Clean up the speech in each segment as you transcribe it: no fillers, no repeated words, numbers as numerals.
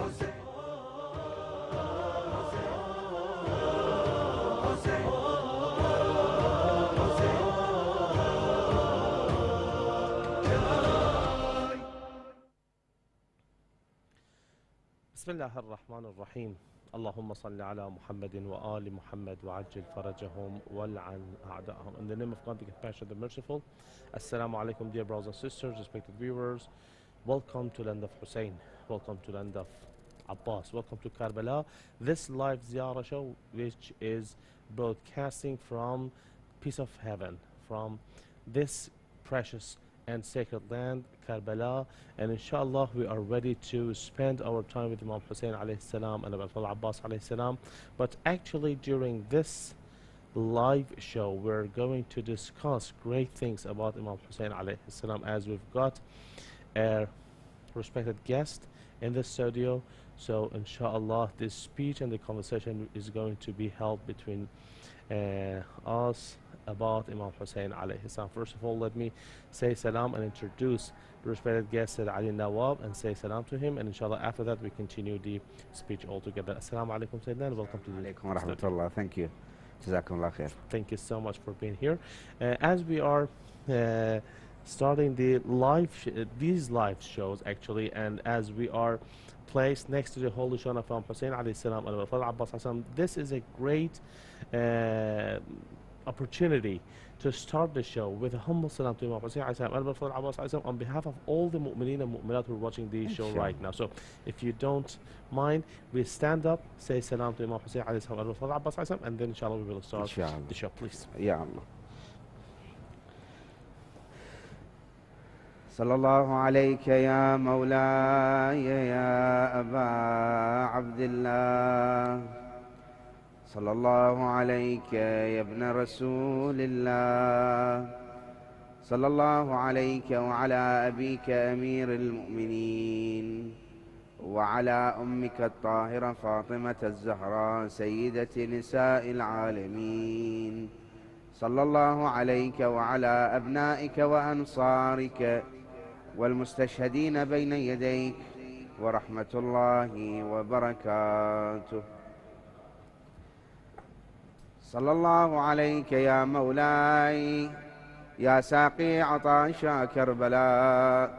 بسم الله الرحمن الرحيم اللهم صل على محمد وآل محمد وعجل فرجهم والعن أعدائهم. In the name of God, the compassionate, the merciful. Assalamu alaikum, dear brothers and sisters, respected viewers. Welcome to land of Hussein. Welcome to land of Abbas. Welcome to Karbala. This live Ziyara show, which is broadcasting from piece of heaven, from this precious and sacred land, Karbala, and inshallah we are ready to spend our time with Imam Hussein alayhi salam and Aba Abdillah Abbas alayhi salam. But actually during this live show we're going to discuss great things about Imam Hussein alayhi salam, as we've got a respected guest in the studio. So inshallah this speech and the conversation is going to be held between us about Imam Hussein alayhi salam. First of all, let me say salam and introduce the respected guest Sayyid Ali Nawab and say salam to him, and inshallah after that we continue the speech altogether. Assalamu alaikum Sayyidina, and welcome to the Alaikum rahmatullah. Thank you. Jazakumullah khair. Thank you so much for being here. As we are starting the these live shows actually, and as we are placed next to the holy shrine of Imam Hussein alayhi salam and Aba Abdillah Abbas alayhi salam, this is a great opportunity to start the show with a humble salam to Imam Hussein alayhi salam and Aba Abdillah Abbas alayhi salam on behalf of all the mu'mineen and mu'minat who are watching the show right now. So if you don't mind, we stand up, say salam to Imam Hussein alayhi salam and Aba Abdillah Abbas alayhi salam, and then inshallah we will start the show, please. Ya Allah. صلى الله عليك يا مولاي يا أبا عبد الله، صلى الله عليك يا ابن رسول الله، صلى الله عليك وعلى أبيك أمير المؤمنين وعلى أمك الطاهرة فاطمة الزهراء سيدة نساء العالمين، صلى الله عليك وعلى أبنائك وأنصارك والمستشهدين بين يديك ورحمة الله وبركاته. صلى الله عليك يا مولاي يا ساقي عطاشا كربلاء،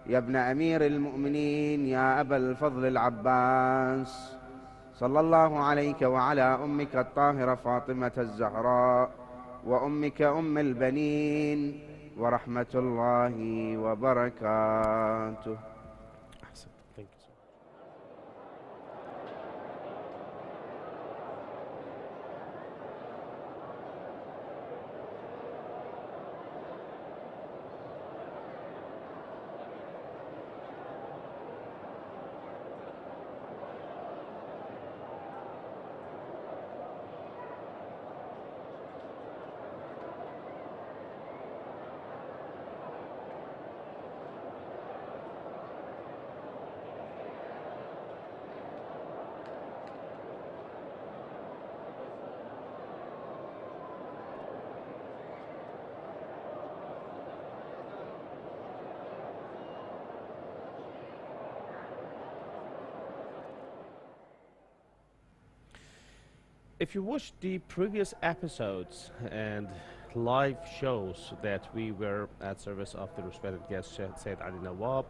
يا ابن أمير المؤمنين يا أبا الفضل العباس، صلى الله عليك وعلى أمك الطاهرة فاطمة الزهراء وأمك أم البنين ورحمة الله وبركاته. Thank you so much. If you watched the previous episodes and live shows that we were at service of the respected guest Sayyid Ali Nawab,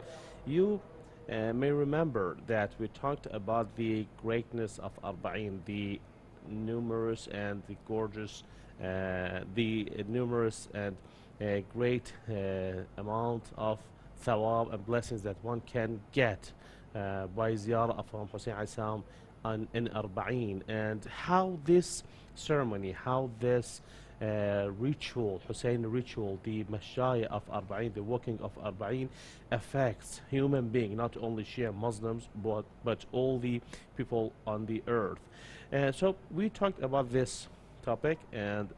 you may remember that we talked about the greatness of Arba'in, the numerous and the gorgeous, the numerous and great amount of thawab and blessings that one can get by ziyarah of Imam Hussein alayhi salam in Arba'in, and how this ceremony, how this ritual, Hussein ritual, the Mashaya of Arba'in, the walking of Arba'in, affects human being, not only Shia Muslims, but all the people on the earth. So we talked about this topic, and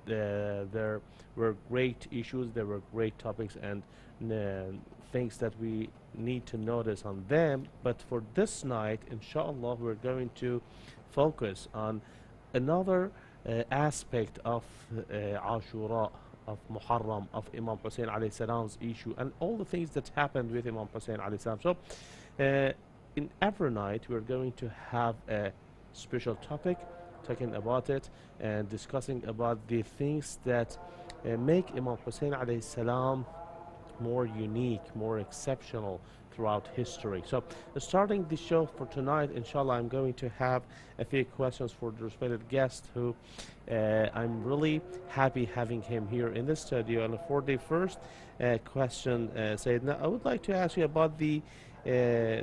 there were great issues, there were great topics and things that we need to notice on them. But for this night, inshallah, we're going to focus on another aspect of Ashura, of Muharram, of Imam Hussein alayhi salam's issue, and all the things that happened with Imam Hussein alayhi salam. So in every night we're going to have a special topic talking about it and discussing about the things that make Imam Hussein alayhi salam more unique, more exceptional throughout history. So, starting the show for tonight, inshallah, I'm going to have a few questions for the respected guest who I'm really happy having him here in the studio. And for the first question, Sayyidina, I would like to ask you about the uh,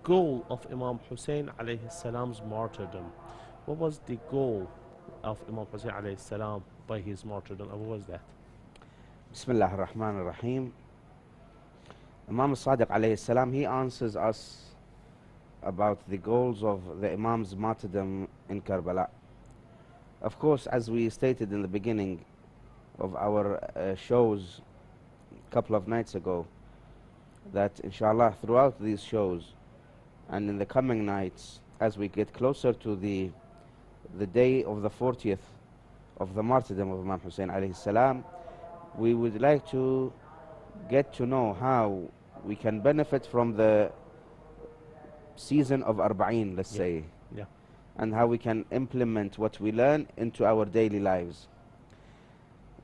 goal of Imam Hussein alayhi salam's martyrdom. What was the goal of Imam Hussein alayhi salam by his martyrdom, and what was that? Bismillah ar-Rahman ar-Rahim. Imam al-Sadiq alayhi salam, he answers us about the goals of the Imam's martyrdom in Karbala. Of course, as we stated in the beginning of our shows a couple of nights ago, that inshallah throughout these shows and in the coming nights, as we get closer to the day of the 40th of the martyrdom of Imam Hussein alayhi salam, we would like to get to know how we can benefit from the season of Arba'in, let's say, Yeah. and how we can implement what we learn into our daily lives.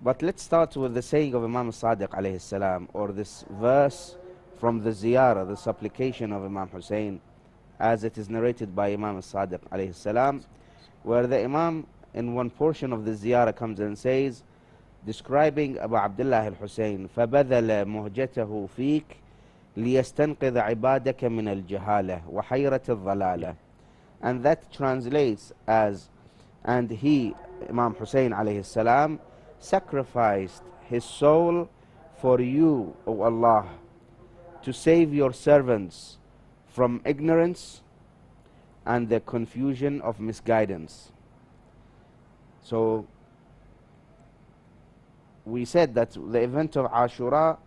But let's start with the saying of Imam Sadiq alayhi salam, or this verse from the Ziyara, the supplication of Imam Hussein, as it is narrated by Imam Sadiq alayhi salam, where the Imam in one portion of the Ziyara comes and says, describing Aba Abdillah al-Hussein, فَبَذَلَ مُهْجَتَهُ فِيكَ لِيَسْتَنْقِذَ عِبَادَكَ مِنَ الْجَهَالَةِ وَحَيْرَةِ الضَّلَالَةِ. And that translates as, and he, Imam Hussein alayhi salam, sacrificed his soul for you, O Allah, to save your servants from ignorance and the confusion of misguidance. So we said that the event of Ashura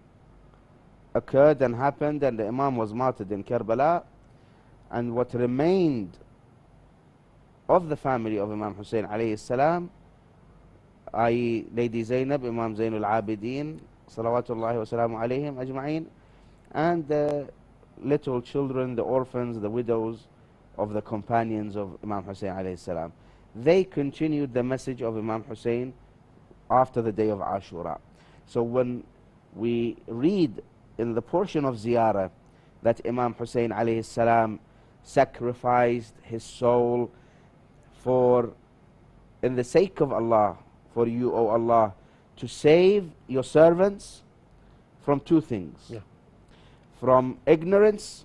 occurred and happened, and the Imam was martyred in Karbala, and what remained of the family of Imam Hussein alayhi salam, i.e. Lady Zainab, Imam Zainul Abidin, salawatullahi wa salamu alayhim ajma'in, and the little children, the orphans, the widows of the companions of Imam Hussein alayhi salam. They continued the message of Imam Hussein after the day of Ashura. So when we read in the portion of Ziyarah that Imam Hussein alayhi salam sacrificed his soul for, in the sake of Allah, for you, O Allah, to save your servants from two things. Yeah. From ignorance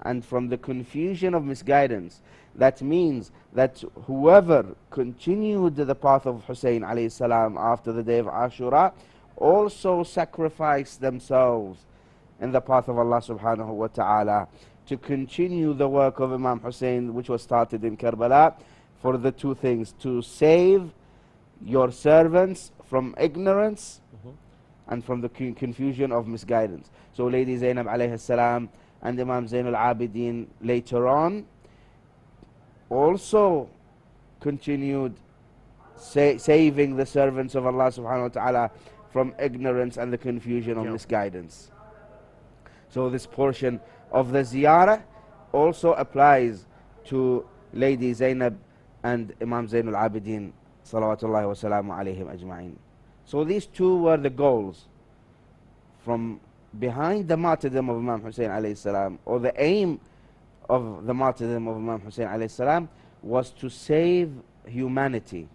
and from the confusion of misguidance. That means that whoever continued the path of Hussein alayhi salam after the day of Ashura also sacrificed themselves in the path of Allah subhanahu wa ta'ala to continue the work of Imam Hussein, which was started in Karbala, for the two things: to save your servants from ignorance and from the confusion of misguidance. So Lady Zainab alayhi salam and Imam Zainul Abidin later on also continued saving the servants of Allah subhanahu wa ta'ala from ignorance and the confusion of misguidance. So this portion of the Ziyarah also applies to Lady Zainab and Imam Zainul Abidin, salawatullahi wa salamu alayhim ajma'in. So these two were the goals from behind the martyrdom of Imam Hussein alayhi salam, or the aim of the martyrdom of Imam Hussein alayhi salam was to save humanity,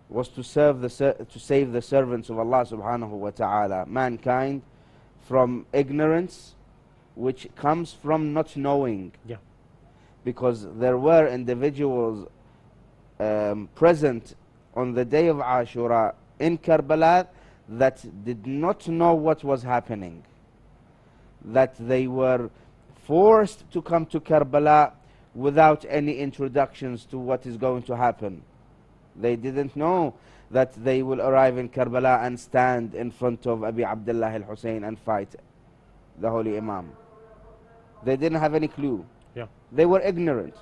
was to save the servants of Allah subhanahu wa ta'ala, mankind, from ignorance, which comes from not knowing. Yeah. Because there were individuals present on the day of Ashura in Karbala that did not know what was happening, that they were forced to come to Karbala without any introductions to what is going to happen. They didn't know that they will arrive in Karbala and stand in front of Aba Abdillah al-Hussein and fight the Holy Imam. They didn't have any clue. Yeah. They were ignorant.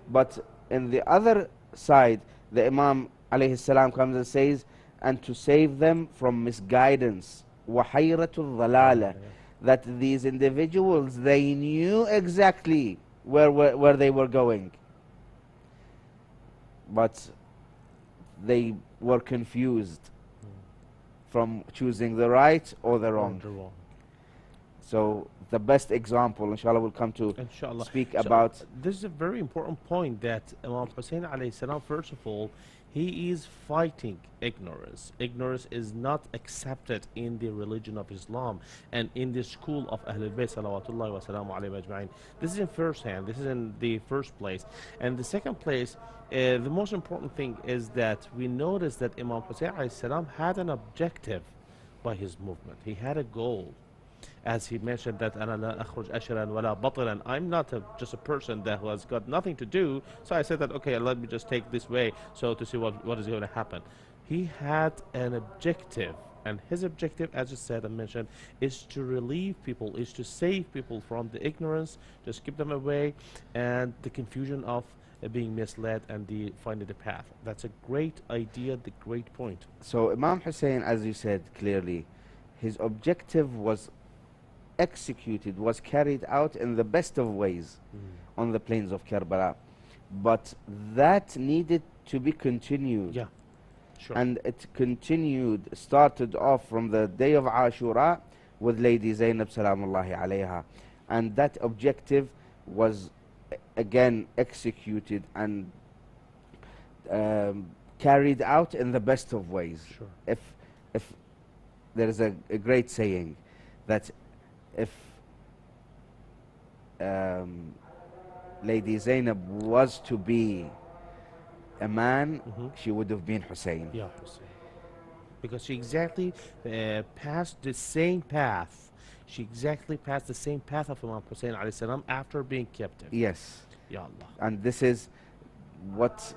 But in the other side, the Imam alayhi salam comes and says, and to save them from misguidance, وَحَيْرَةُ الضَّلَالَةِ, that these individuals, they knew exactly where they were going, but they were confused from choosing the right or the Or wrong. the wrong. So the best example, inshallah, we'll come to Inshallah. speak So about. this is a very important point that Imam Hussein alayhi salam, first of all, he is fighting ignorance. Ignorance is not accepted in the religion of Islam and in the school of Ahlul Bayt salawatullahi wa salamu alayhi ajma'in. This is in first hand. This is in the first place. And the second place, the most important thing is that we notice that Imam Hussein alayhi salam had an objective by his movement. He had a goal, as he mentioned that أنا لا أخرج أشرا ولا بطلا. I'm not just a person that has got nothing to do, so I said that okay, let me just take this way so to see what is going to happen. He had an objective, and his objective, as I said and mentioned, is to relieve people, is to save people from the ignorance, just keep them away and the confusion of being misled and the finding the path. That's a great idea, the great point. So Imam Hussein, as you said clearly, his objective was executed, was carried out in the best of ways on the plains of Karbala. But that needed to be continued. Yeah, sure. And it continued, started off from the day of Ashura with Lady Zainab Salamullahi alayha. And that objective was again executed and carried out in the best of ways. Sure. If there is a great saying that if Lady Zainab was to be a man, she would have been Hussein. Yeah, Hussein. Because she exactly passed the same path. She exactly passed the same path of Imam Hussein alayhi salam after being captive. Yes. Ya Allah. And this is what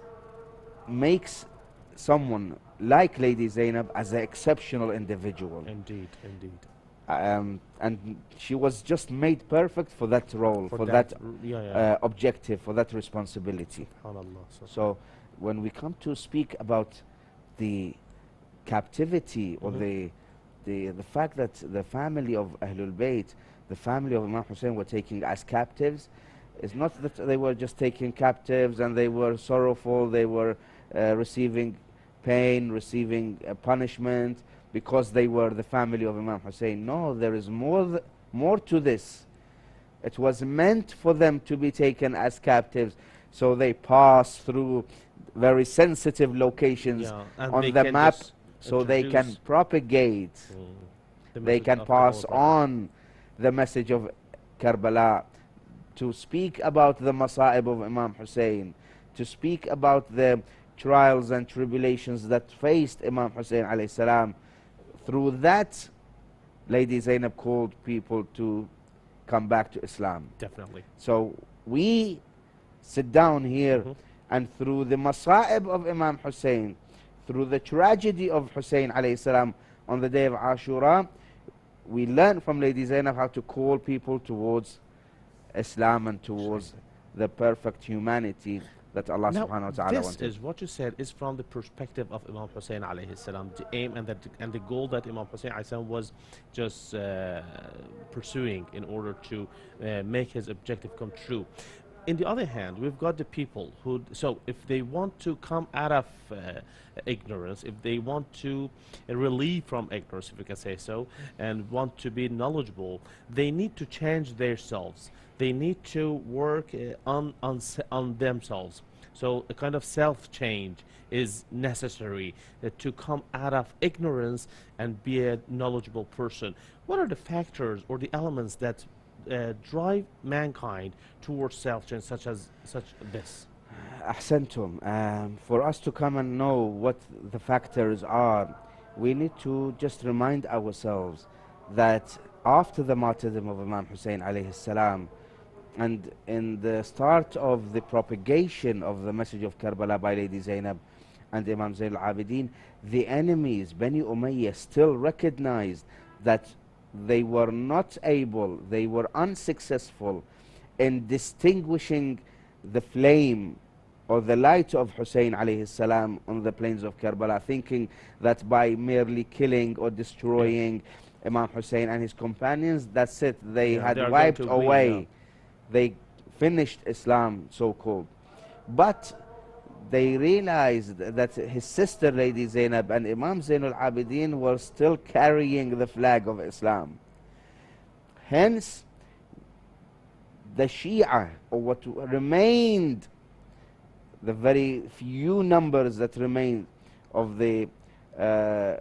makes someone like Lady Zainab as an exceptional individual. Indeed, indeed. And she was just made perfect for that role, for that objective, for that responsibility. SubhanAllah. So when we come to speak about the captivity or the fact that the family of Ahlul Bayt, the family of Imam Hussein were taken as captives, it's not that they were just taken captives and they were sorrowful, they were receiving pain, receiving punishment because they were the family of Imam Hussein. No, there is more to this. It was meant for them to be taken as captives, so they pass through very sensitive locations on the map, so they can propagate, they can pass on the message of Karbala, to speak about the masa'ib of Imam Hussein, to speak about the trials and tribulations that faced Imam Hussein alayhi salam. Through that, Lady Zainab called people to come back to Islam. Definitely. So we sit down here and through the masa'ib of Imam Hussein, through the tragedy of Hussein alayhi salam on the day of Ashura, we learn from Lady Zainab how to call people towards Islam and towards the perfect humanity that Allah subhanahu wa ta'ala wanted. This is what you said is from the perspective of Imam Hussein alayhi salam, the aim and the goal that Imam Hussein alayhi salam was just pursuing in order to make his objective come true. In the other hand, we've got the people who, so if they want to come out of ignorance, if they want to relieve from ignorance, if we can say so, and want to be knowledgeable, they need to change themselves. They need to work on themselves. So a kind of self-change is necessary to come out of ignorance and be a knowledgeable person. What are the factors or the elements that drive mankind towards self-change such this? Ahsantum. For us to come and know what the factors are, we need to just remind ourselves that after the martyrdom of Imam Hussein alayhi salam, and in the start of the propagation of the message of Karbala by Lady Zainab and Imam Zain al-Abidin, the enemies, Bani Umayyah, still recognized that they were not able, they were unsuccessful in distinguishing the flame or the light of Hussein alayhi salam on the plains of Karbala, thinking that by merely killing or destroying Imam Hussein and his companions, that's it. They Yeah, they had are going wiped to win. Yeah. away. They finished Islam, so-called. But they realized that his sister Lady Zainab and Imam Zainul Abidin were still carrying the flag of Islam. Hence, the Shia, or what remained, the very few numbers that remained of the uh,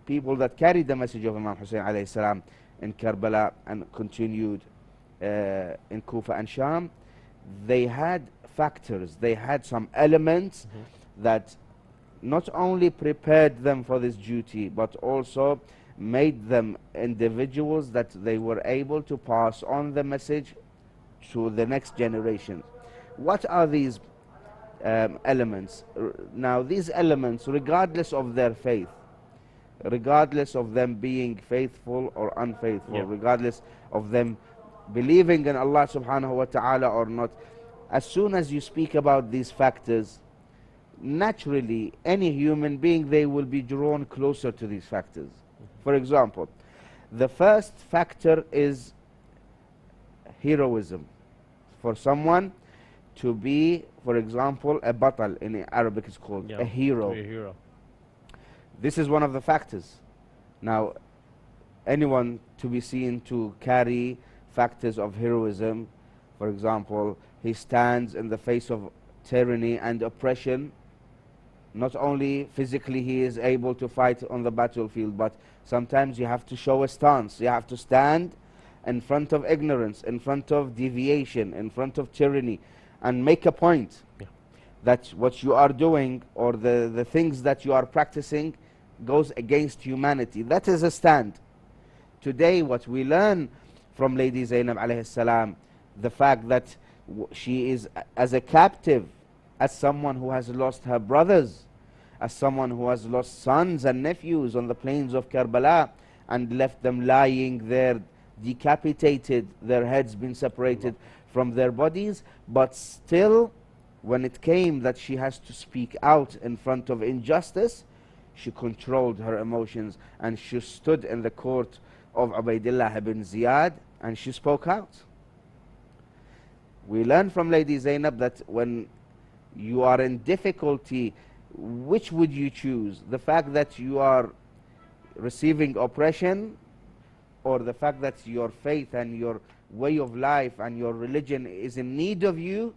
people that carried the message of Imam Hussein alayhi salam in Karbala and continued in Kufa and Sham, they had factors, they had some elements that not only prepared them for this duty, but also made them individuals that they were able to pass on the message to the next generation. What are these elements? Now, these elements, regardless of their faith, regardless of them being faithful or unfaithful, Yeah. regardless of them believing in Allah subhanahu wa ta'ala or not, as soon as you speak about these factors, naturally any human being, they will be drawn closer to these factors. For example, the first factor is heroism. For someone to be, for example, a batal, in Arabic it's called Yeah. a hero. To be a hero. This is one of the factors. Now, anyone to be seen to carry factors of heroism, for example, he stands in the face of tyranny and oppression. Not only physically he is able to fight on the battlefield, but sometimes you have to show a stance. You have to stand in front of ignorance, in front of deviation, in front of tyranny, and make a point that what you are doing or the things that you are practicing goes against humanity. That is a stand. Today, what we learn from Lady Zainab alayhi salam, the fact that she is as a captive, as someone who has lost her brothers, as someone who has lost sons and nephews on the plains of Karbala and left them lying there, decapitated, their heads been separated from their bodies, but still, when it came that she has to speak out in front of injustice, she controlled her emotions and she stood in the court of Ubaidillah ibn Ziyad and she spoke out. We learn from Lady Zainab that when you are in difficulty, which would you choose? The fact that you are receiving oppression, or the fact that your faith and your way of life and your religion is in need of you,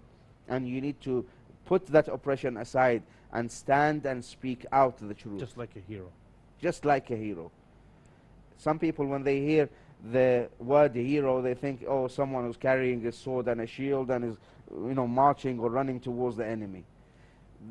and you need to put that oppression aside and stand and speak out the truth. Just like a hero. Just like a hero. Some people, when they hear the word hero, they think, oh, someone who's carrying a sword and a shield and is, marching or running towards the enemy.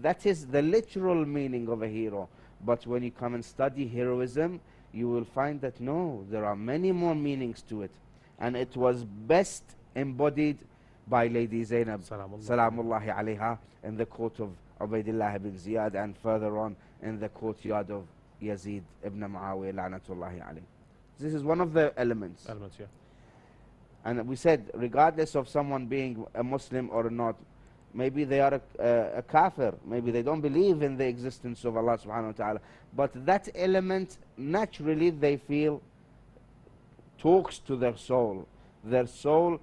That is the literal meaning of a hero. But when you come and study heroism, you will find that no, there are many more meanings to it. And it was best embodied by Lady Zainab, salamullahi alayha, in the court of Ubaidillah ibn Ziyad, and further on in the courtyard of Yazid ibn Muawiyah, la'natullahi alayh. This is one of the elements. Yeah. And we said, regardless of someone being a Muslim or not, maybe they are a kafir, maybe they don't believe in the existence of Allah subhanahu wa ta'ala, but that element, naturally they feel, talks to their soul. Their soul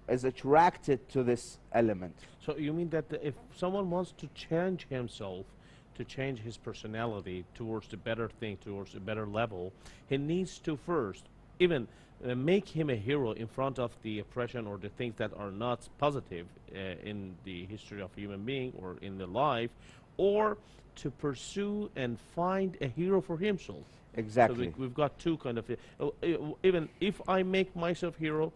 is attracted to this element. So you mean that if someone wants to change himself, to change his personality towards the better thing, towards a better level, he needs to first even make him a hero in front of the oppression or the things that are not positive in the history of a human being or in the life, or to pursue and find a hero for himself. Exactly. So we've got two kind of, even if I make myself hero,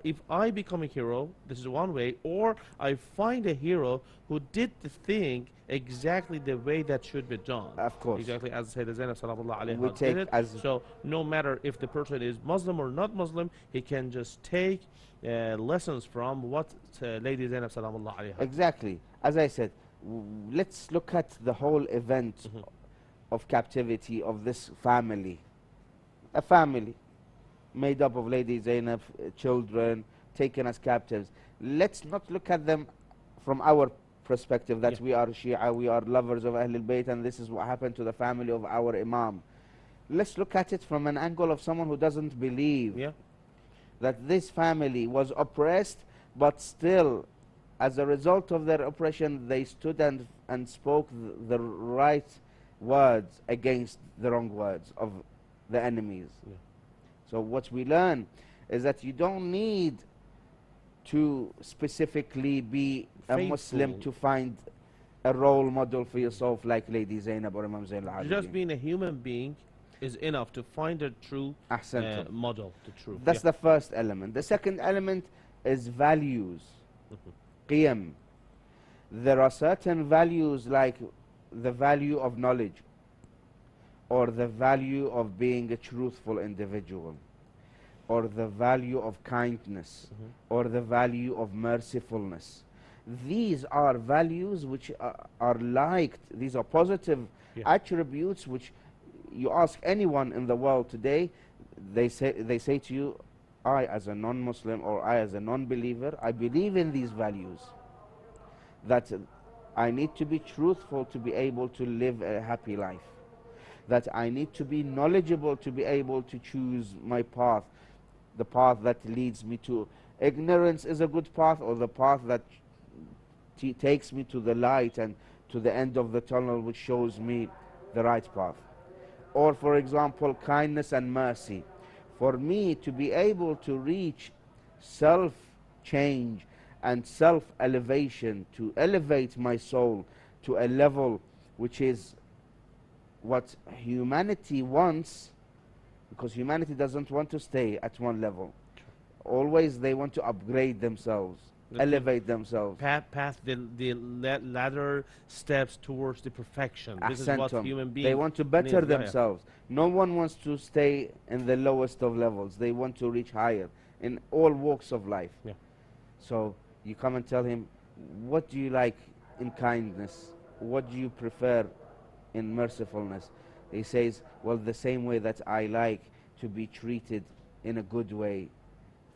if I become a hero, this is one way, or I find a hero who did the thing exactly the way that should be done. Of course. Exactly as Sayyidina Zainab sallallahu alayhi We wa take did it. as So no matter if the person is Muslim or not Muslim, he can just take lessons from what Lady Zainab sallallahu alayhi wa. Exactly. As I said, let's look at the whole event of captivity of this family. A family made up of Lady Zainab, children taken as captives. Let's not look at them from our perspective that we are Shia, we are lovers of Ahlul Bayt, and this is what happened to the family of our Imam. let's look at it from an angle of someone who doesn't believe Yeah. that this family was oppressed, but still, as a result of their oppression, they stood and spoke the right words against the wrong words of the enemies. Yeah. So what we learn is that you don't need to specifically be a Muslim Faithful. to find a role model for yourself like Lady Zainab or Imam Zain Just al-Abidin. being a human being is enough to find a true Ahsantum. model, the truth. That's the first element. The second element is values, qiyam. There are certain values like the value of knowledge or the value of being a truthful individual or the value of kindness or the value of mercifulness. These are values which are liked. These are positive Yeah. attributes which you ask anyone in the world today, they say to you, I as a non-Muslim or I as a non-believer, I believe in these values. That I need to be truthful to be able to live a happy life. That I need to be knowledgeable to be able to choose my path. The path that leads me to ignorance is a good path, or the path that takes me to the light and to the end of the tunnel which shows me the right path. Or for example, kindness and mercy. For me to be able to reach self-change and self-elevation, to elevate my soul to a level which is what humanity wants, because humanity doesn't want to stay at one level. Always they want to upgrade themselves, elevate themselves. Path the ladder steps towards the perfection. This is what Ahsantum. human beings They want to better need. Yeah, yeah. themselves. No one wants to stay in the lowest of levels. They want to reach higher in all walks of life. Yeah. So you come and tell him, what do you like in kindness? What do you prefer in mercifulness? He says, well, the same way that I like to be treated in a good way,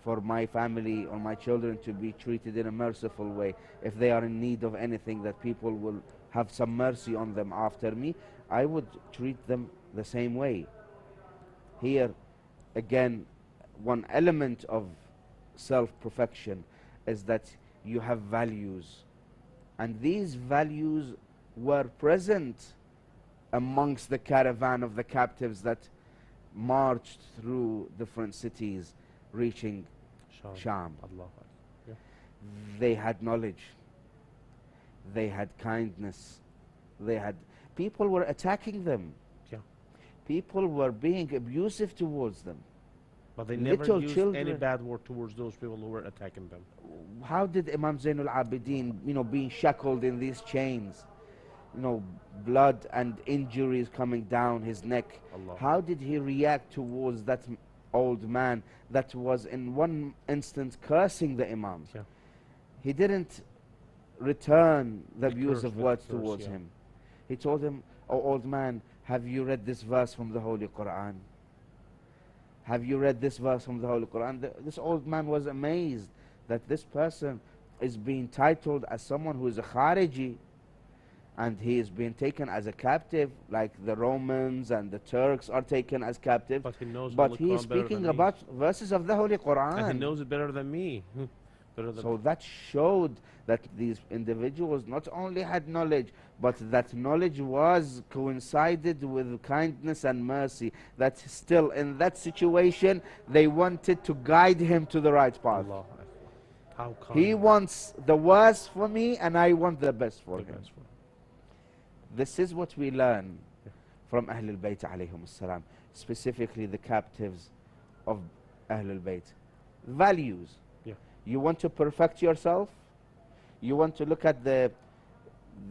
for my family or my children to be treated in a merciful way. If they are in need of anything, that people will have some mercy on them after me, I would treat them the same way. Here, again, one element of self-perfection is that you have values. And these values were present amongst the caravan of the captives that marched through different cities, reaching Sham. Allah. Yeah. They had knowledge. They had kindness. They had people were attacking them. Yeah. People were being abusive towards them. But they never Little used children. any bad word towards those people who were attacking them. How did Imam Zain al-Abidin, being shackled in these chains, blood and injuries coming down his neck, Allah. how did he react towards that old man that was in one instance cursing the Imam? Yeah. He didn't return the He abusive cursed with words the curse, towards yeah. him. He told him, "Oh old man, have you read this verse from the Holy Quran? Have you read this verse from the Holy Quran?" This old man was amazed that this person is being titled as someone who is a Khariji, and he is being taken as a captive, like the Romans and the Turks are taken as captives. But he knows But Holy he is Quran better speaking than me. about verses of the Holy And he Quran. knows it better than me. Better than So that showed that these individuals not only had knowledge, but that knowledge was coincided with kindness and mercy. That still in that situation, they wanted to guide him to the right path. Allah. How kind. He wants the worst for me, and I want the best for The him. best one. This is what we learn from Ahlul Bayt alayhim salam, specifically the captives of Ahlul Bayt. Values. Yeah. You want to perfect yourself? You want to look at the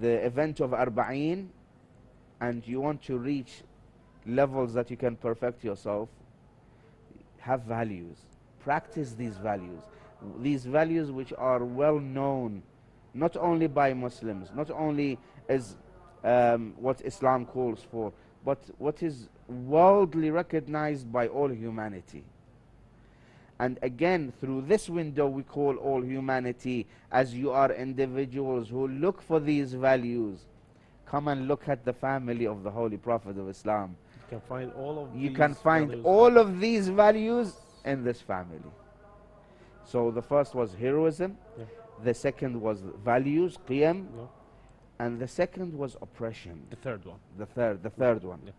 event of Arba'een, and you want to reach levels that you can perfect yourself? Have values. Practice these values. These values which are well known, not only by Muslims, not only as what Islam calls for, but what is worldly recognized by all humanity. And again, through this window we call all humanity, as you are individuals who look for these values. Come and look at the family of the Holy Prophet of Islam. can find all of You can these find values. all of these values in this family. So the first was heroism, Yeah, the second was values, qiyam, yeah. and the second was oppression. The third one. The Yeah, third one. yeah.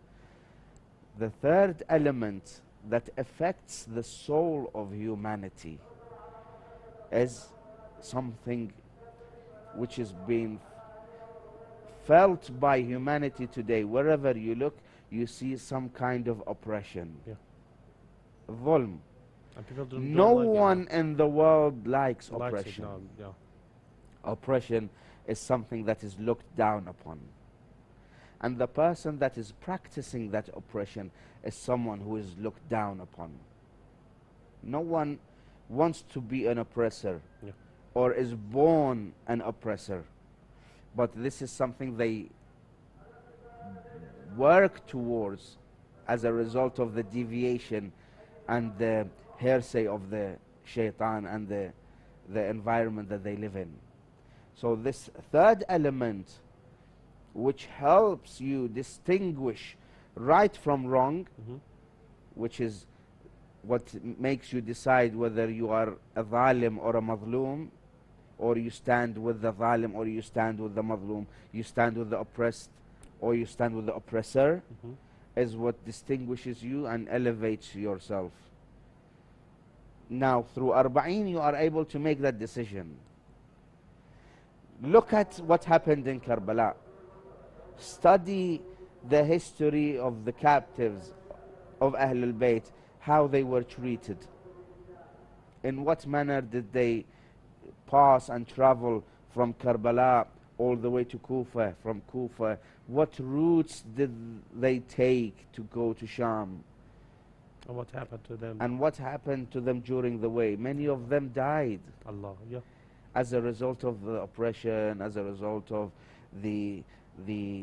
The third element that affects the soul of humanity is something which is being felt by humanity today. Wherever you look, you see some kind of oppression. Yeah. Dhulm. And people No don't like it. one in the world likes Likes it oppression. now. Yeah. Oppression is something that is looked down upon. And the person that is practicing that oppression is someone who is looked down upon. No one wants to be an oppressor Yeah. or is born an oppressor. But this is something they work towards as a result of the deviation and the hearsay of the shaitan and the environment that they live in. So this third element, which helps you distinguish right from wrong, Mm-hmm. which is what makes you decide whether you are a zalim or a mazloom, or you stand with the zalim or you stand with the mazloom, you stand with the oppressed or you stand with the oppressor, Mm-hmm. is what distinguishes you and elevates yourself. Now, through Arba'in, you are able to make that decision. Look at what happened in Karbala. Study the history of the captives of Ahlul Bayt, how they were treated. In what manner did they pass and travel from Karbala all the way to Kufa, from Kufa? What routes did they take to go to Sham? And what happened to them? And what happened to them during the way? Many of them died Allah. Yeah. as a result of the oppression, as a result of the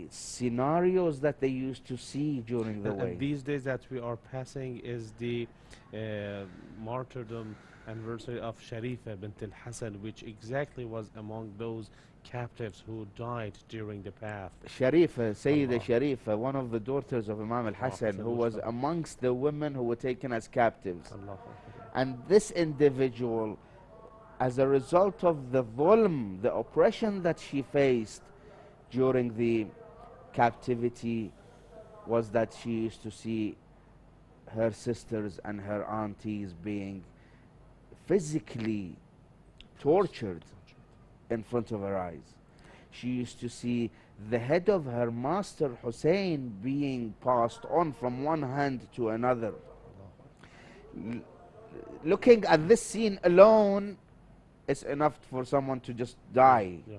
scenarios that they used to see during the And way. these days that we are passing is the martyrdom anniversary of Sharifa bint al-Hasan, which exactly was among those captives who died during the path. Sharifa, Sayyida Allah. Sharifa, one of the daughters of Imam al-Hasan, Hassan who was Mustafa. amongst the women who were taken as captives. Allah. And this individual, as a result of the dhulm, the oppression that she faced during the captivity, was that she used to see her sisters and her aunties being physically tortured in front of her eyes. She used to see the head of her master Hussein being passed on from one hand to another. L- Looking at this scene alone is enough for someone to just die Yeah.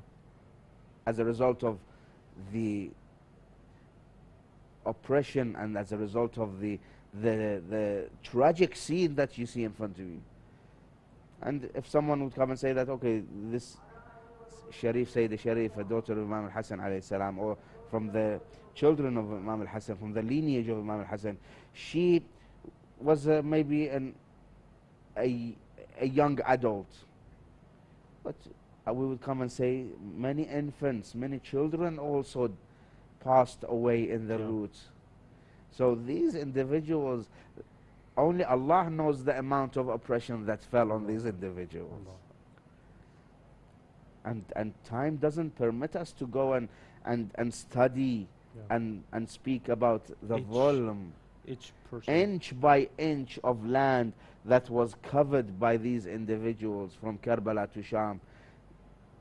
as a result of the oppression and as a result of the tragic scene that you see in front of you. And if someone would come and say that, okay, this Sharif, Sayyid Sharif, a daughter of Imam al-Hasan alayhi salam, or from the children of Imam al-Hasan, from the lineage of Imam al-Hasan, she was maybe a young adult. But we would come and say many infants, many children also passed away in the Yeah. route. So these individuals, only Allah knows the amount of oppression that fell on these individuals. Allah. And time doesn't permit us to go and study Yeah. and speak about the Each- dhulm, Each person. inch by inch of land that was covered by these individuals from Karbala to Sham,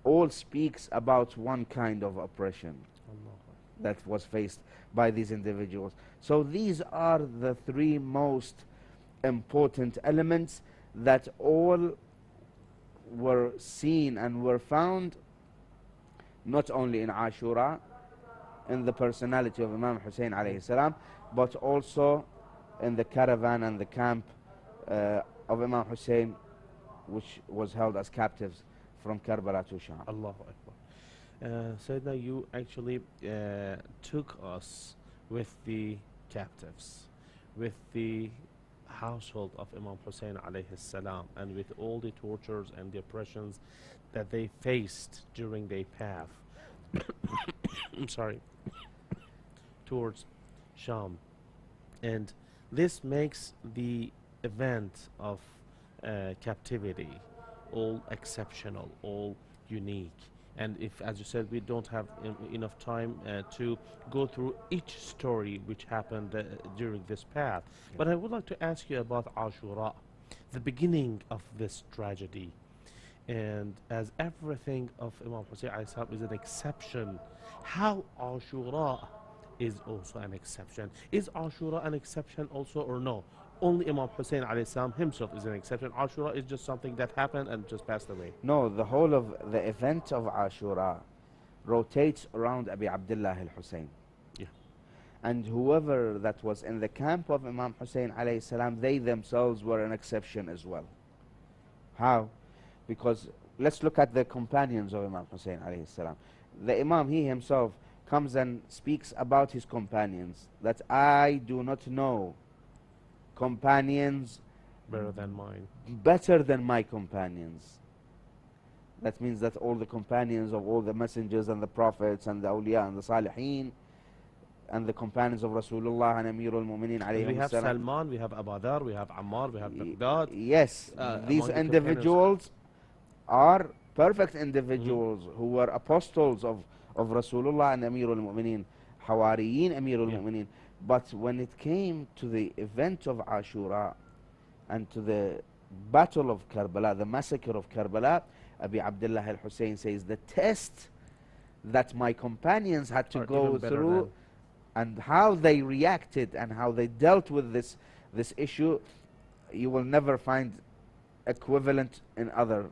all speaks about one kind of oppression Allah. that was faced by these individuals. So these are the three most important elements that all were seen and were found not only in Ashura, in the personality of Imam Hussein alayhi salam, but also in the caravan and the camp of Imam Hussein, which was held as captives from Karbala to Sham. Allahu Akbar. Sayyidina, you actually took us with the captives, with the household of Imam Hussein alayhi salam, and with all the tortures and the oppressions that they faced during their path. I'm sorry, towards Sham. And this makes the event of captivity all exceptional, all unique. And if, as you said, we don't have enough time to go through each story which happened during this path, Yeah. but I would like to ask you about Ashura, the beginning of this tragedy. And as everything of Imam Hussein alayhi salam is an exception, how Ashura is also an exception. Is Ashura an exception also or no? Only Imam Hussein alayhi salam himself is an exception. Ashura is just something that happened and just passed away. No, the whole of the event of Ashura rotates around Abi Abdillah al-Hussein. Yeah. And whoever that was in the camp of Imam Hussein alayhi salam, they themselves were an exception as well. How? Because let's look at the companions of Imam Hussein alayhi salam. The Imam, he himself, comes and speaks about his companions, that I do not know companions Better than mine. better than my companions. That means that all the companions of all the messengers and the prophets and the awliya and the salihin and the companions of Rasulullah and Amirul Mu'mineen And we alayhim have salam. Salman, we have Abu Dhar, we have Ammar, we have Miqdad. Yes, these Among the companions. individuals are perfect Mhm. individuals who were apostles of Rasulullah and Amirul Mu'mineen, Hawariyin Amirul Yeah. Mu'mineen. But when it came to the event of Ashura and to the battle of Karbala, the massacre of Karbala, Abi Abdullah al-Hussein says, the test that my companions had to Or go even better through and how they reacted and how they dealt with this issue, you will never find equivalent in other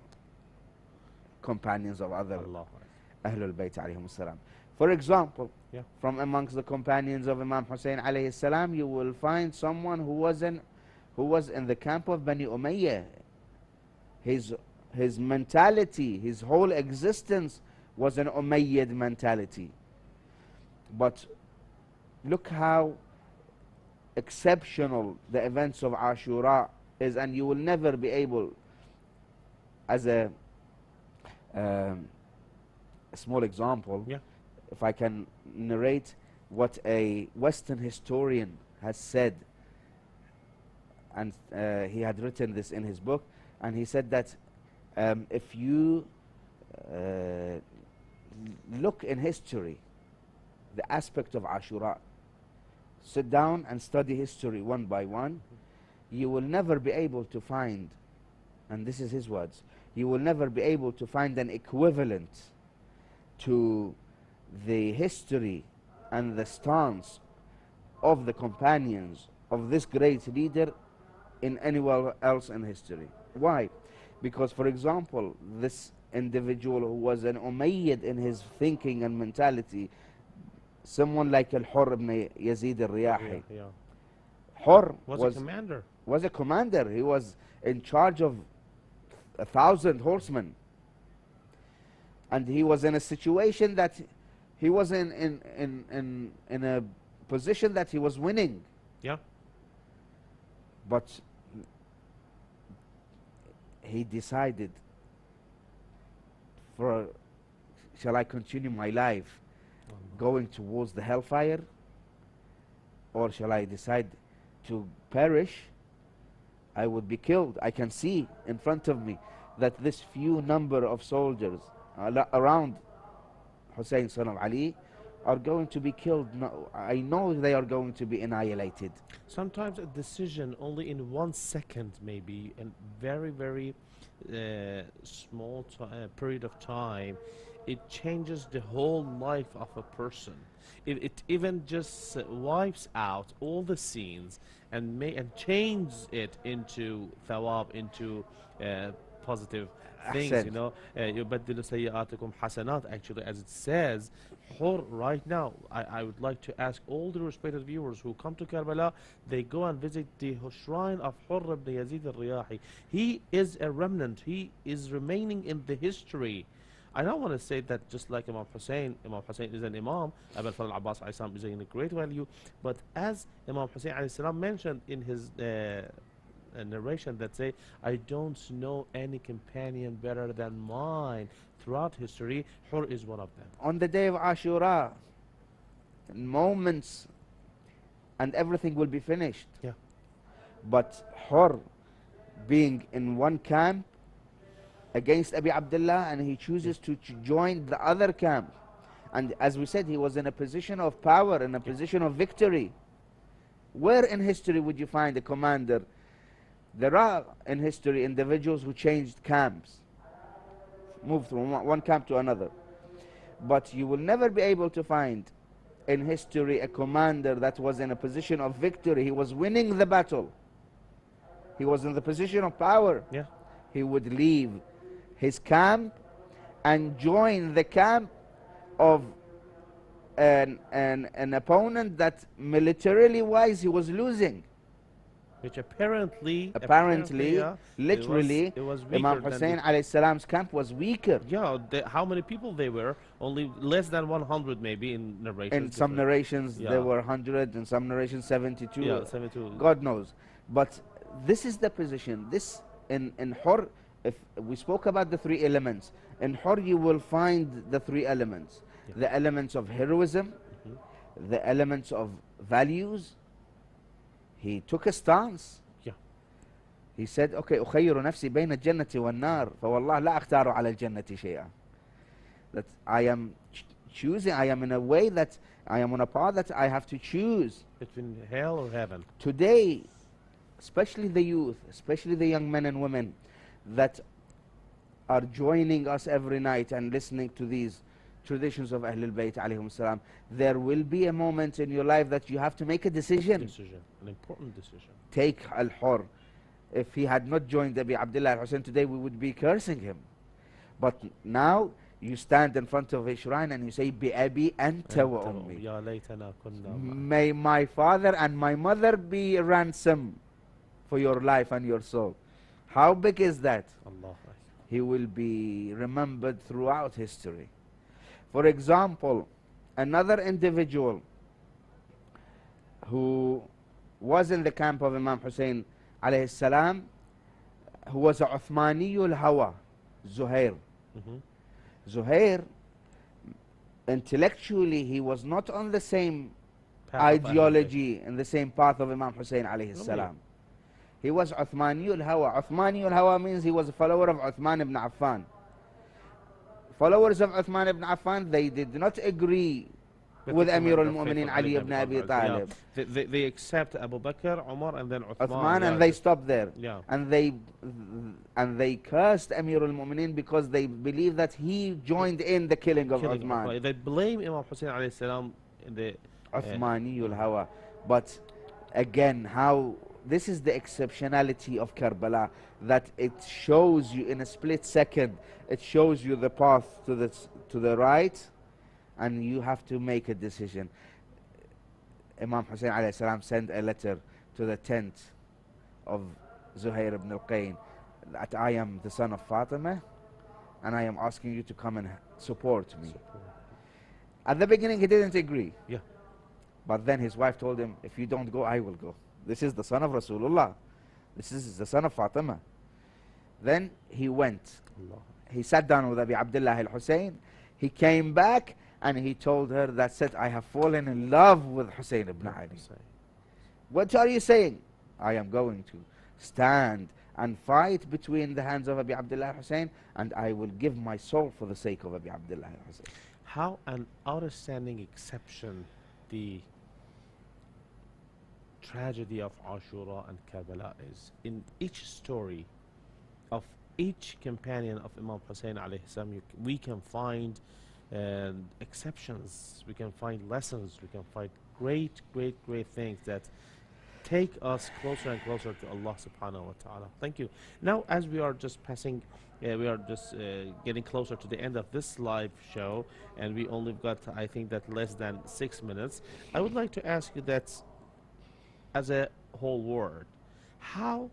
companions of other than Allah. Ahlul Bayt alayhim salam. For example, Yeah. from amongst the companions of Imam Hussein alayhi salam, you will find someone who was in the camp of Bani Umayyah. His mentality, his whole existence was an Umayyad mentality. But look how exceptional the events of Ashura is, and you will never be able, as a small example, Yeah. if I can narrate what a Western historian has said, and he had written this in his book, and he said that if you look in history, the aspect of Ashura, sit down and study history one by one, you will never be able to find, and this is his words, you will never be able to find an equivalent to the history and the stance of the companions of this great leader in anywhere else in history. Why? Because, for example, this individual who was an Umayyad in his thinking and mentality, someone like Al-Hurr ibn Yazid al-Riyahi. Yeah. Hurr Was a commander. was a commander. He was in charge of 1,000 horsemen. And he was in a situation that he was in a position that he was winning. Yeah. But he decided, shall I continue my life going towards the hellfire, or shall I decide to perish? I would be killed. I can see in front of me that this few number of soldiers around Hussein son of Ali are going to be killed. No, I know they are going to be annihilated. Sometimes a decision only in 1 second, maybe, and very, very small period of time, it changes the whole life of a person. It even just wipes out all the scenes and changes it into thawab, into positive things, you Ahsant. know. يُبَدِّلُ سَيِّئَاتِكُمْ حَسَنَات, actually, as it says. Hur, right now, I would like to ask all the respected viewers who come to Karbala, they go and visit the shrine of Hur ibn Yazid al-Riyahi. He is a remnant. He is remaining in the history. I don't want to say that just like Imam Hussein is an Imam, Abu Fadl Abbas alayhi salam is in a great value, but as Imam Hussein alayhi salam mentioned in his narration that say, I don't know any companion better than mine throughout history, Hur is one of them. On the day of Ashura, in moments and everything will be finished. Yeah. But Hur being in one camp against Abi Abdullah, and he Yeah. chooses to join the other camp. And as we said, he was in a position of power, in a Yeah. position of victory. Where in history would you find a commander? There are in history individuals who changed camps, moved from one camp to another. But you will never be able to find in history a commander that was in a position of victory. He was winning the battle. He was in the position of power. Yeah. He would leave his camp and join the camp of an opponent that militarily wise he was losing. Which apparently, Apparently, yeah, literally, it was Imam weaker than the. Hussein alayhi salam's camp was weaker. Yeah, how many people they were? Only less than 100, maybe in In narrations. some Different. narrations there Yeah. were 100, in some narrations 72. Yeah, 72. God knows. But this is the position. This in Hur, if we spoke about the three elements, in Hur you will find the three elements. Yeah. The elements of heroism, the elements of values. He took a stance. Yeah. He said, okay, أخير نفسي بين الجنة والنار فوالله لا أختار على الجنة شيئا. That I am choosing, I am in a way that I am on a path that I have to choose. Between hell or heaven. Today, especially the youth, especially the young men and women that are joining us every night and listening to these traditions of Ahlul Bayt alayhim salam, there will be a moment in your life that you have to make a decision. An important decision. Take Al-Hur. If he had not joined Abi Abdullah al-Hussein today, we would be cursing him. But now you stand in front of a shrine and you say, Bi-abi anta wa ummi. Ya laytana kunna May my father and my mother be a ransom for your life and your soul. How big is that? Allah. He will be remembered throughout history. For example, another individual who was in the camp of Imam Hussein alayhi salam, who was a Uthmaniyul Hawa, Zuhair. Zuhair, intellectually, he was not on the same ideology and the same path of Imam Hussein alayhi salam. He was Uthmaniyul Hawa. Uthmaniyul Hawa means he was a follower of Uthman ibn Affan. Followers of Uthman ibn Affan, they did not agree with Amir al-Mu'mineen Ali ibn Abi Talib. Yeah. They accept Abu Bakr, Umar, and then Uthman. Uthman, and they stopped there. Yeah. And they cursed Amir al-Mu'mineen because they believe that he joined in the killing of Uthman. They blame Imam Hussein alayhi salam in the Uthmaniyul Hawa. But again, how this is the exceptionality of Karbala, that it shows you in a split second, it shows you the path to the right, and you have to make a decision. Imam Hussein alayhi salam sent a letter to the tent of Zuhair ibn al-Qayn that I am the son of Fatima and I am asking you to come and support me. At the beginning he didn't agree. Yeah. But then his wife told him, if you don't go, I will go. This is the son of Rasulullah. This is the son of Fatima. Then he went. Allah. He sat down with Abi Abdullah al-Hussein. He came back and he told her, that's it, I have fallen in love with Hussein ibn Ali. What are you saying? I am going to stand and fight between the hands of Abi Abdullah al-Hussein, and I will give my soul for the sake of Abi Abdullah al-Hussein. How an outstanding exception the tragedy of Ashura and Karbala is. In each story of each companion of Imam Hussein alayhi salam, we can find exceptions, we can find lessons, we can find great things that take us closer and closer to Allah subhanahu wa ta'ala. Thank you. Now, as we are just passing, we are just getting closer to the end of this live show, and we only got, I think, that less than 6 minutes. I would like to ask you that, as a whole world, how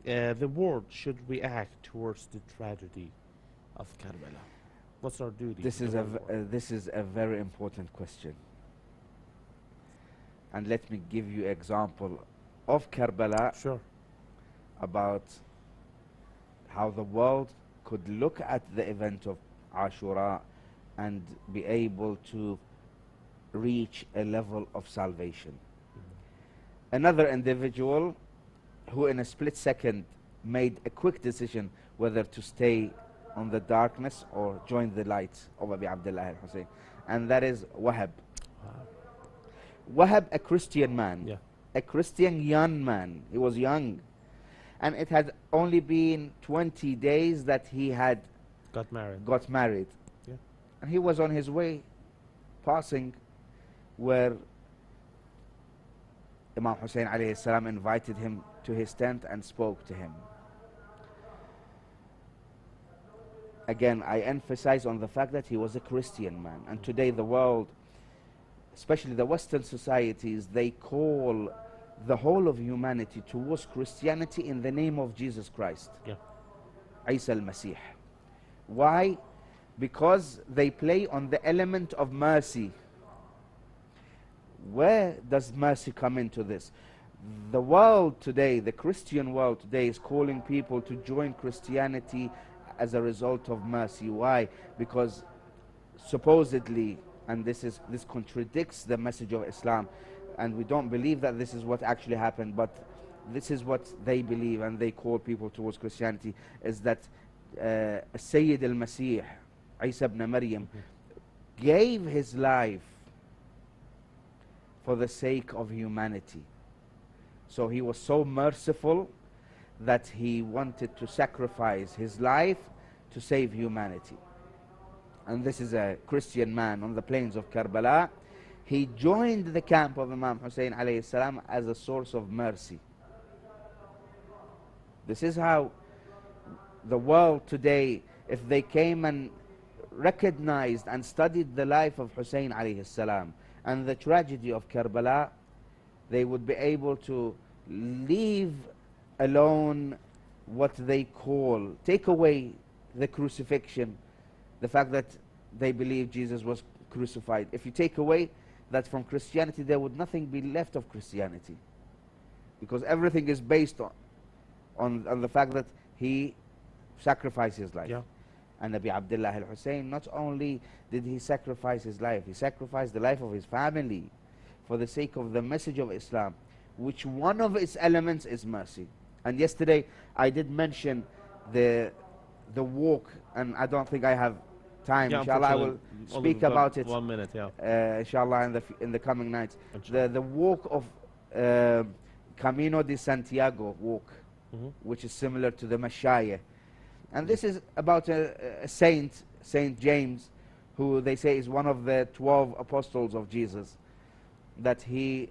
the world should react towards the tragedy of Karbala? What's our duty? This is a very important question. And let me give you example of Karbala. Sure. About how the world could look at the event of Ashura and be able to reach a level of salvation. another individual who in a split second made a quick decision whether to stay on the darkness or join the light of Abi Abdullah al-Hussein, and that is Wahab. Wow. Wahab, a Christian man, Yeah. a Christian young man. He was young, and it had only been 20 days that he had Got married. got married. Yeah. And he was on his way, passing where Imam Hussein alayhi salam invited him to his tent and spoke to him. Again, I emphasize on the fact that he was a Christian man. And today the world, especially the Western societies, they call the whole of humanity towards Christianity in the name of Jesus Christ. Yeah. Isa al-Masih. Why? Because they play on the element of mercy. Where does mercy come into this? The world today, the Christian world today, is calling people to join Christianity as a result of mercy. Why? Because supposedly, and this contradicts the message of Islam, and we don't believe that this is what actually happened, but this is what they believe, and they call people towards Christianity, is that Sayyid al-Masih, Isa ibn Maryam, gave his life for the sake of humanity. So he was so merciful that he wanted to sacrifice his life to save humanity. And this is a Christian man on the plains of Karbala. He joined the camp of Imam Hussein alayhi salam as a source of mercy. This is how the world today, if they came and recognized and studied the life of Hussein alayhi salam and the tragedy of Karbala, they would be able to leave alone what they call, take away the crucifixion, the fact that they believe Jesus was crucified. If you take away that from Christianity, there would nothing be left of Christianity, because everything is based on the fact that he sacrificed his life. Yeah. And Aba Abdillah al-Hussein, not only did he sacrifice his life, he sacrificed the life of his family for the sake of the message of Islam, which one of its elements is mercy. And yesterday I did mention the walk, and I don't think I have time. Yeah, Inshallah, I will unfortunately, only speak we've got about it 1 minute. Yeah. inshallah in the coming nights. Inshallah. The walk of Camino de Santiago walk, which is similar to the Mashaya. And this is about a saint, Saint James, who they say is one of the 12 apostles of Jesus, that he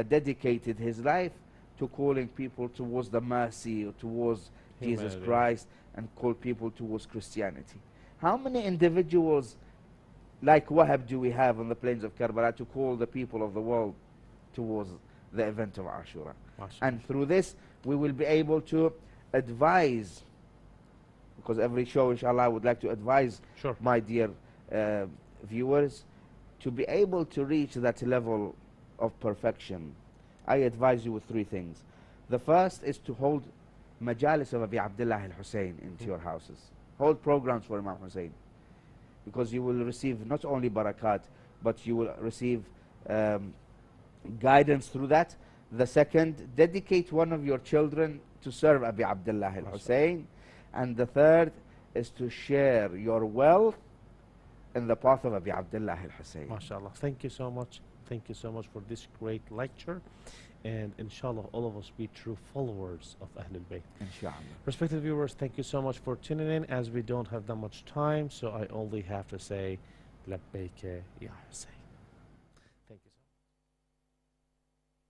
dedicated his life to calling people towards the mercy, towards Jesus Humanity. Christ, and call people towards Christianity. How many individuals like Wahab do we have on the plains of Karbala to call the people of the world towards the event of Ashura? And through this, we will be able to advise, because every show, inshallah, I would like to advise Sure. my dear viewers to be able to reach that level of perfection. I advise you with three things. The first is to hold majalis of Aba Abdillah al-Hussein into your houses. Hold programs for Imam Hussein, because you will receive not only barakat, but you will receive guidance through that. The second, dedicate one of your children to serve Aba Abdillah al-Hussein. And the third is to share your wealth in the path of Aba Abdillah al-Hussein. MashaAllah. Thank you so much. Thank you so much for this great lecture. And inshallah, all of us be true followers of Ahlul Bayt. Inshallah. Respected viewers, thank you so much for tuning in. As we don't have that much time, so I only have to say, Labbaik ya Hussein.